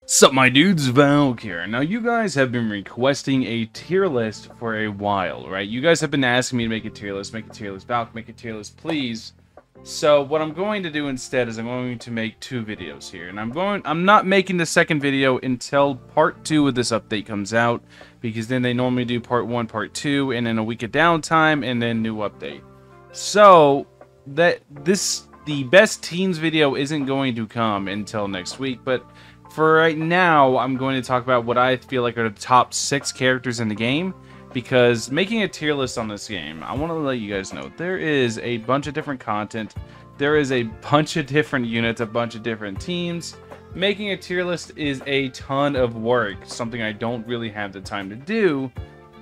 Sup my dudes, Valk here. Now you guys have been requesting a tier list for a while, right? You guys have been asking me to make a tier list, Valk, make a tier list, please. So what I'm going to do instead is I'm going to make two videos here. And I'm not making the second video until part 2 of this update comes out, because then they normally do part 1, part 2, and then a week of downtime, and then new update. So the best teams video isn't going to come until next week, but for right now, I'm going to talk about what I feel like are the top 6 characters in the game, because making a tier list on this game, I want to let you guys know, there is a bunch of different content, there is a bunch of different units, a bunch of different teams. Making a tier list is a ton of work, something I don't really have the time to do.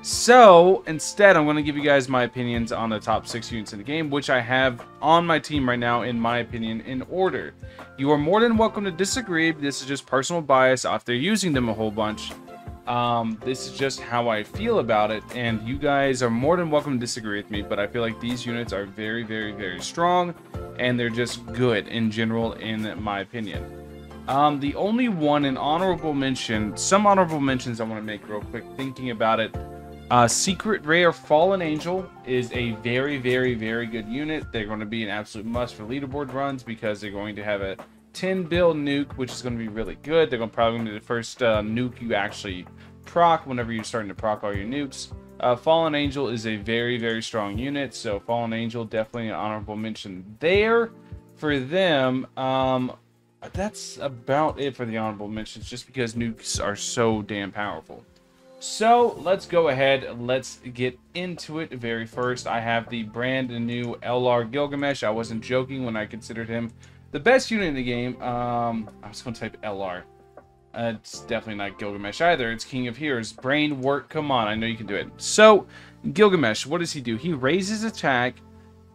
So, instead, I'm going to give you guys my opinions on the top 6 units in the game, which I have on my team right now, in my opinion, in order. You are more than welcome to disagree. This is just personal bias after using them a whole bunch. This is just how I feel about it, and you guys are more than welcome to disagree with me, but I feel like these units are very, very, very strong, and they're just good in general, in my opinion. The only one in honorable mention, some honorable mentions I want to make real quick, thinking about it. Secret Rare Fallen Angel is a very, very, very good unit. They're going to be an absolute must for leaderboard runs because they're going to have a 10 build nuke, which is going to be really good. They're probably going to be the first nuke you actually proc whenever you're starting to proc all your nukes. Fallen Angel is a very, very strong unit, so Fallen Angel, definitely an honorable mention there for them. That's about it for the honorable mentions, just because nukes are so damn powerful. So let's go ahead, let's get into it. Very first, I have the brand new LR Gilgamesh. I wasn't joking when I considered him the best unit in the game. I was going to type LR. It's definitely not Gilgamesh either. It's King of Heroes. Brain work, come on, I know you can do it. So, Gilgamesh, what does he do? He raises attack,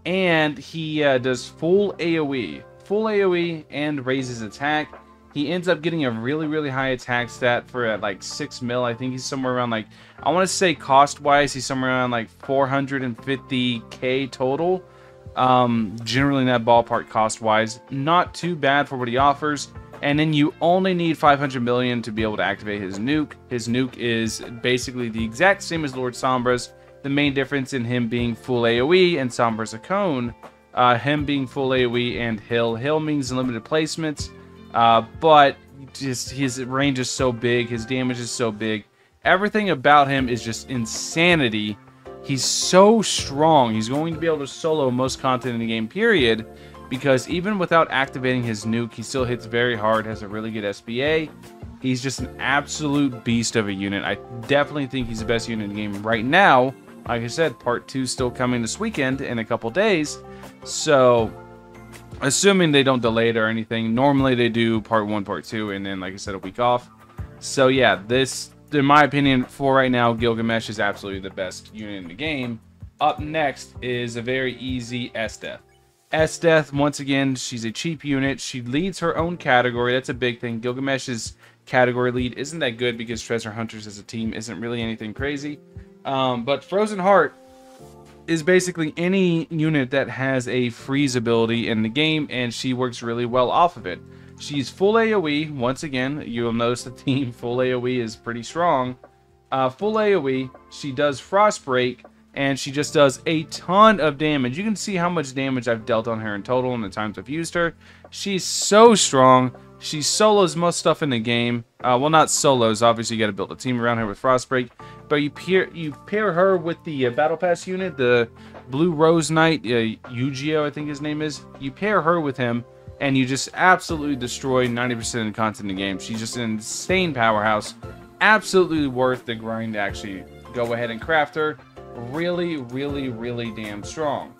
and he does full AoE. Full AoE and raises attack. He ends up getting a really, really high attack stat for like 6 mil. I think he's somewhere around, like, I want to say cost-wise, he's somewhere around like 450k total. Generally in that ballpark cost-wise. Not too bad for what he offers. And then you only need 500 million to be able to activate his nuke. His nuke is basically the exact same as Lord Sombra's. The main difference in him being full AoE and Sombra's a cone. Him being full AoE and Hill. Hill means limited placements. But just his range is so big, his damage is so big, everything about him is just insanity. He's so strong. He's going to be able to solo most content in the game, period, because even without activating his nuke, he still hits very hard, has a really good SBA. He's just an absolute beast of a unit. I definitely think he's the best unit in the game right now. Like I said, part 2 still coming this weekend in a couple days, so assuming they don't delay it or anything. Normally they do part 1, part 2, and then, like I said, a week off. So yeah, this, in my opinion, for right now, Gilgamesh is absolutely the best unit in the game. Up next is a very easy S-Death. S-Death, once again, she's a cheap unit. She leads her own category. That's a big thing. Gilgamesh's category lead isn't that good because Treasure Hunters as a team isn't really anything crazy. But Frozen Heart is basically any unit that has a freeze ability in the game, and she works really well off of it. She's full AoE. Once again, you'll notice the team full AoE is pretty strong. Full AoE, she does Frostbreak, and she just does a ton of damage. You can see how much damage I've dealt on her in total and the times I've used her. She's so strong. She solos most stuff in the game. Well, not solos. Obviously, you got to build a team around her with Frostbreak. But you pair her with the Battle Pass unit, the Blue Rose Knight, Yu-Gi-Oh, I think his name is. You pair her with him, and you just absolutely destroy 90% of the content in the game. She's just an insane powerhouse. Absolutely worth the grind to actually go ahead and craft her. Really, really, really damn strong.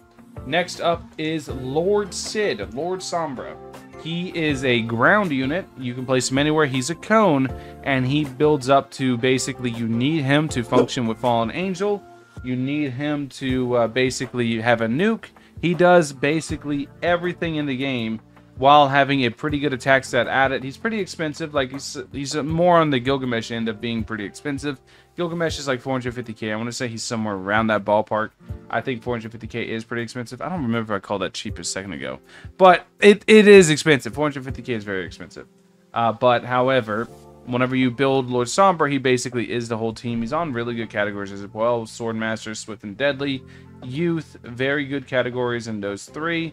Next up is Lord Sid, Lord Sombra. He is a ground unit. You can place him anywhere. He's a cone, and he builds up to basically, you need him to function with Fallen Angel. You need him to basically have a nuke. He does basically everything in the game while having a pretty good attack stat at it. He's pretty expensive. Like, he's more on the Gilgamesh end of being pretty expensive. Gilgamesh is like 450k. I want to say he's somewhere around that ballpark. I think 450k is pretty expensive. I don't remember if I called that cheap a second ago, but it is expensive. 450k is very expensive. But however, Whenever you build Lord Sombra, he basically is the whole team. He's on really good categories as well. Swordmaster, Swift and Deadly, Youth, very good categories in those three.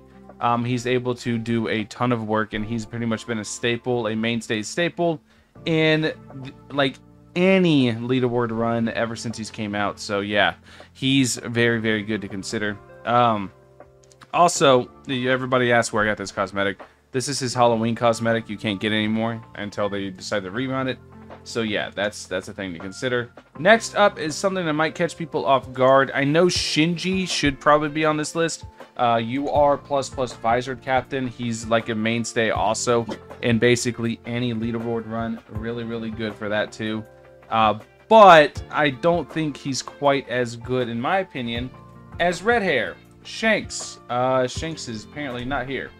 He's able to do a ton of work, and he's pretty much been a staple, a mainstay staple in like any leaderboard run ever since he's came out. So yeah, he's very, very good to consider. Also, everybody asks where I got this cosmetic. This is his Halloween cosmetic. You can't get it anymore until they decide to rerun it. So yeah, that's a thing to consider. Next up is something that might catch people off guard. I know Shinji should probably be on this list. UR++ Visored Captain. He's like a mainstay also in basically any leaderboard run. Really, really good for that too. But I don't think he's quite as good, in my opinion, as Red Hair. Shanks. Shanks is apparently not here.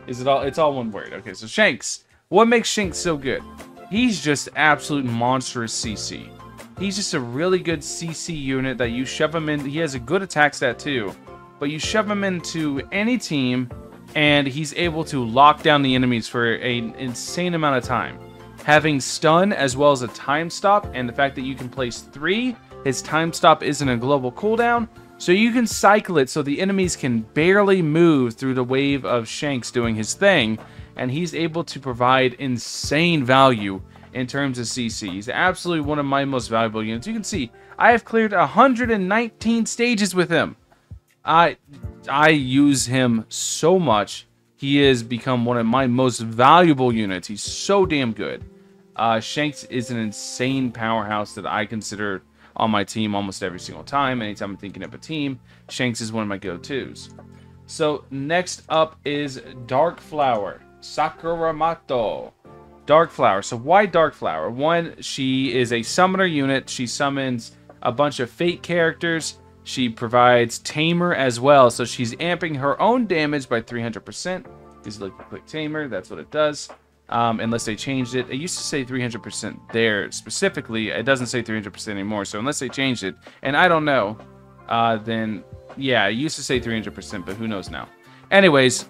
Is it all? It's all one word. Okay, so Shanks. What makes Shanks so good? He's just absolute monstrous CC. He's just a really good CC unit that you shove him in. He has a good attack stat too, but you shove him into any team, and he's able to lock down the enemies for an insane amount of time. Having stun as well as a time stop, and the fact that you can place 3, his time stop isn't a global cooldown. So you can cycle it so the enemies can barely move through the wave of Shanks doing his thing, and he's able to provide insane value in terms of CC. He's absolutely one of my most valuable units. You can see I have cleared 119 stages with him. I use him so much. He has become one of my most valuable units. He's so damn good. Shanks is an insane powerhouse that I consider on my team almost every single time. Anytime I'm thinking of a team, Shanks is one of my go-tos. So next up is Dark Flower, Sakuramato. Dark Flower. So why Dark Flower? One, she is a summoner unit. She summons a bunch of fate characters. She provides Tamer as well. So she's amping her own damage by 300%. Just look at quick Tamer. That's what it does. Unless they changed it. It used to say 300% there specifically. It doesn't say 300% anymore. So unless they changed it, and I don't know, then yeah, it used to say 300%, but who knows now. Anyways,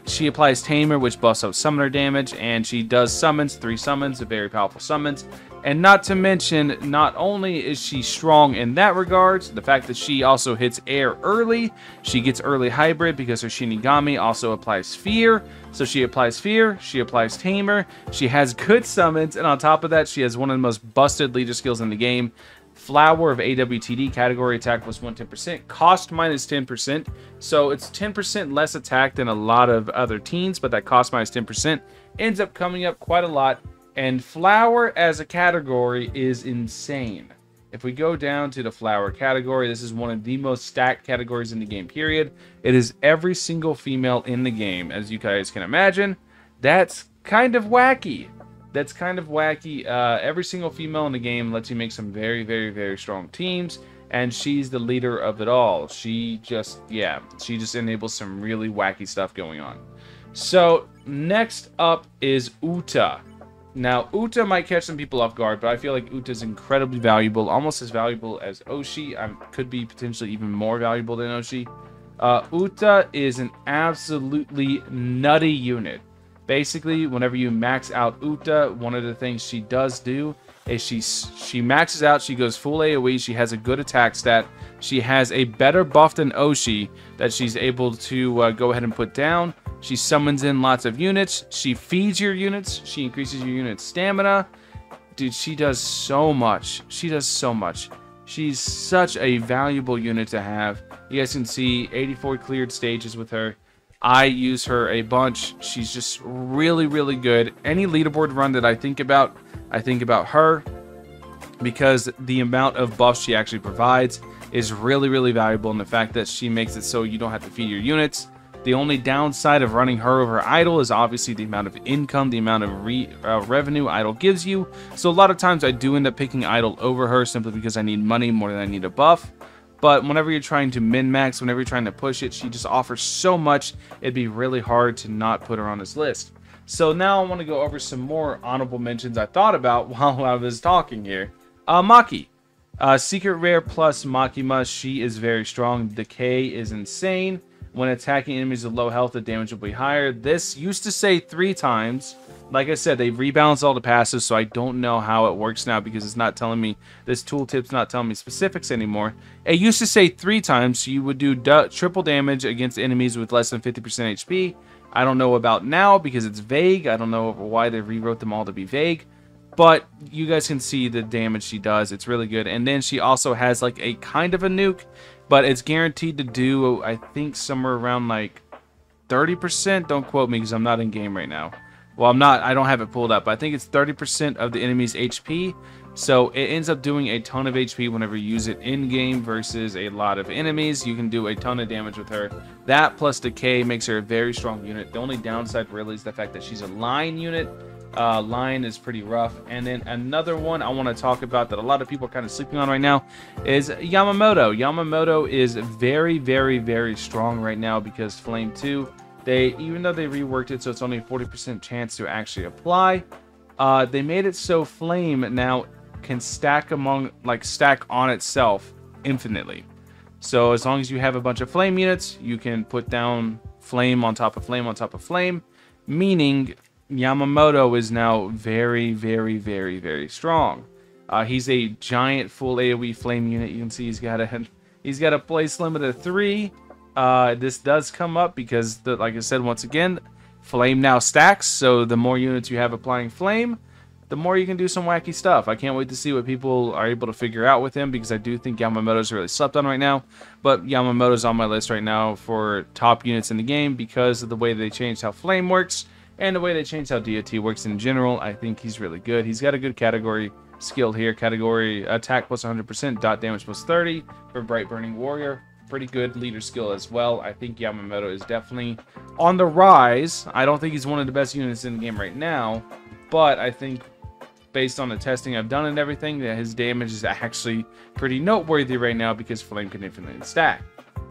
she applies Tamer, which buffs up summoner damage, and she does summons, 3 summons, very powerful summons. And not to mention, not only is she strong in that regards, the fact that she also hits air early, she gets early hybrid because her Shinigami also applies Fear. So she applies Fear, she applies Tamer, she has good summons, and on top of that, she has one of the most busted leader skills in the game. Flower of awtd, category attack plus 110%, cost minus 10%. So it's 10% less attack than a lot of other teams, but that cost minus 10% ends up coming up quite a lot. And Flower as a category is insane. If we go down to the Flower category, this is one of the most stacked categories in the game, period. It is every single female in the game, as you guys can imagine. That's kind of wacky. That's kind of wacky. Every single female in the game lets you make some very, very, very strong teams, and she's the leader of it all. She just enables some really wacky stuff going on. So next up is Uta. Now, Uta might catch some people off guard, but I feel like Uta is incredibly valuable, almost as valuable as Oshi. Could be potentially even more valuable than Oshi. Uta is an absolutely nutty unit. Basically, whenever you max out Uta, one of the things she does do is she maxes out, she goes full AoE, she has a good attack stat, she has a better buff than Oshi that she's able to go ahead and put down. She summons in lots of units, she feeds your units, she increases your unit's stamina. Dude, she does so much. She does so much. She's such a valuable unit to have. You guys can see 84 cleared stages with her. I use her a bunch. She's just really, really good. Any leaderboard run that I think about her, because the amount of buffs she actually provides is really, really valuable, and the fact that she makes it so you don't have to feed your units. The only downside of running her over Idle is obviously the amount of income, the amount of revenue Idle gives you. So a lot of times I do end up picking Idle over her simply because I need money more than I need a buff. But whenever you're trying to min-max, whenever you're trying to push it, she just offers so much, it'd be really hard to not put her on this list. So now I want to go over some more honorable mentions I thought about while I was talking here. Maki. Secret Rare plus Makima, she is very strong. Decay is insane. When attacking enemies with low health, the damage will be higher. This used to say 3 times. Like I said, they've rebalanced all the passives, so I don't know how it works now because it's not telling me, this tooltip's not telling me specifics anymore. It used to say 3 times, so you would do triple damage against enemies with less than 50% HP. I don't know about now because it's vague. I don't know why they rewrote them all to be vague. But you guys can see the damage she does. It's really good. And then she also has like a kind of a nuke, but it's guaranteed to do, I think, somewhere around like 30%. Don't quote me because I'm not in game right now. Well, I'm not. I don't have it pulled up. I think it's 30% of the enemy's HP. So it ends up doing a ton of HP whenever you use it in-game versus a lot of enemies. You can do a ton of damage with her. That plus Decay makes her a very strong unit. The only downside really is the fact that she's a line unit. Line is pretty rough. And then another one I want to talk about that a lot of people are kind of sleeping on right now is Yamamoto. Yamamoto is very, very, very strong right now because Flame 2, even though they reworked it so it's only a 40% chance to actually apply, they made it so Flame now can stack on itself infinitely. So as long as you have a bunch of Flame units, you can put down Flame on top of Flame on top of Flame, meaning Yamamoto is now very, very, very, very strong. He's a giant full AoE Flame unit. You can see he's got a place limit of 3. This does come up because, like I said, once again, Flame now stacks. So the more units you have applying Flame, the more you can do some wacky stuff. I can't wait to see what people are able to figure out with him because I do think Yamamoto's really slept on right now. But Yamamoto's on my list right now for top units in the game because of the way they changed how Flame works and the way they changed how DOT works in general. I think he's really good. He's got a good category skill here. Category attack plus 100%, dot damage plus 30 for Bright Burning Warrior. Pretty good leader skill as well. I think Yamamoto is definitely on the rise. I don't think he's one of the best units in the game right now, but I think based on the testing I've done and everything, that his damage is actually pretty noteworthy right now because Flame can infinitely stack.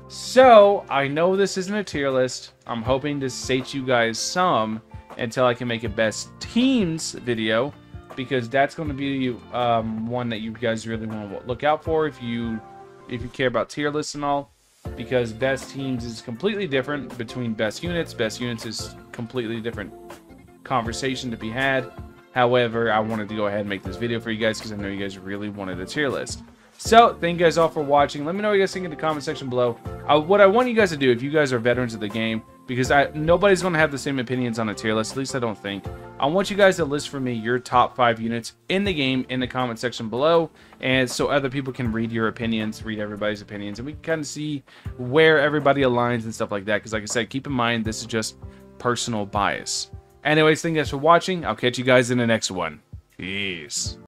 So, I know this isn't a tier list. I'm hoping to sate you guys some until I can make a best teams video, because that's going to be one that you guys really want to look out for if you care about tier lists and all, because best teams is completely different between best units. Best units is completely different conversation to be had. However, I wanted to go ahead and make this video for you guys because I know you guys really wanted a tier list. So, thank you guys all for watching. Let me know what you guys think in the comment section below. What I want you guys to do, if you guys are veterans of the game, because nobody's going to have the same opinions on a tier list, at least I don't think. I want you guys to list for me your top 5 units in the game in the comment section below, and so other people can read your opinions, read everybody's opinions, and we can kind of see where everybody aligns and stuff like that. Because like I said, keep in mind, this is just personal bias. Anyways, thank you guys for watching. I'll catch you guys in the next one. Peace.